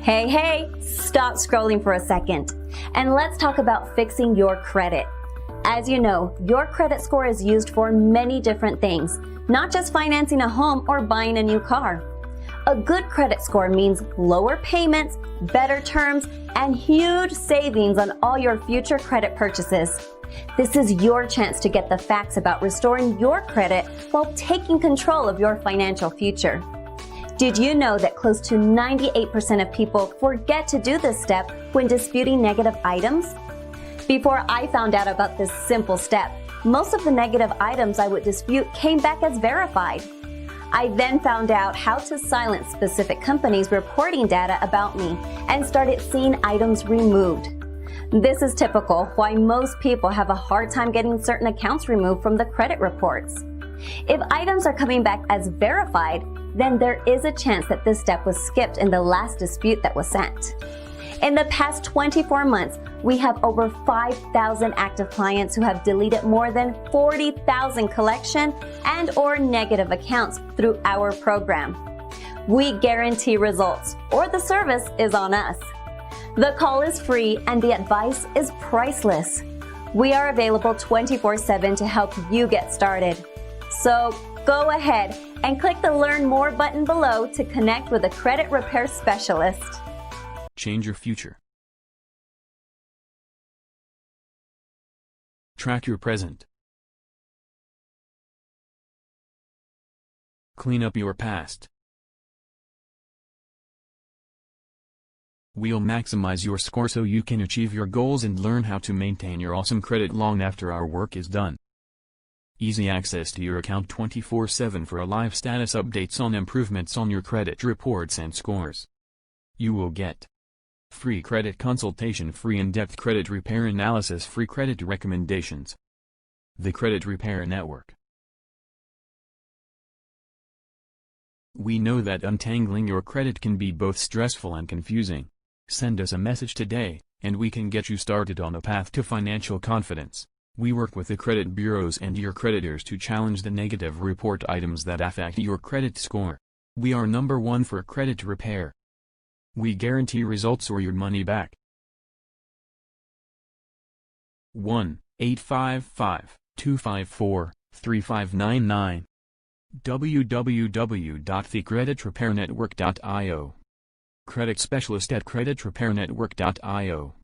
Hey, stop scrolling for a second. And let's talk about fixing your credit. As you know, your credit score is used for many different things, not just financing a home or buying a new car. A good credit score means lower payments, better terms, and huge savings on all your future credit purchases. This is your chance to get the facts about restoring your credit while taking control of your financial future. Did you know that close to 98% of people forget to do this step when disputing negative items? Before I found out about this simple step, most of the negative items I would dispute came back as verified. I then found out how to silence specific companies reporting data about me and started seeing items removed. This is typical why most people have a hard time getting certain accounts removed from the credit reports. If items are coming back as verified, then there is a chance that this step was skipped in the last dispute that was sent. In the past 24 months, we have over 5,000 active clients who have deleted more than 40,000 collection and/or negative accounts through our program. We guarantee results, or the service is on us. The call is free and the advice is priceless. We are available 24/7 to help you get started. So go ahead and click the Learn More button below to connect with a credit repair specialist. Change your future. Track your present. Clean up your past. We'll maximize your score so you can achieve your goals and learn how to maintain your awesome credit long after our work is done. Easy access to your account 24/7 for live status updates on improvements on your credit reports and scores. You will get free credit consultation, free in-depth credit repair analysis, free credit recommendations. The Credit Repair Network. We know that untangling your credit can be both stressful and confusing. Send us a message today, and we can get you started on a path to financial confidence. We work with the credit bureaus and your creditors to challenge the negative report items that affect your credit score. We are number one for credit repair. We guarantee results or your money back. 1-855-254-3599 www.thecreditrepairnetwork.io. Credit specialist at creditrepairnetwork.io.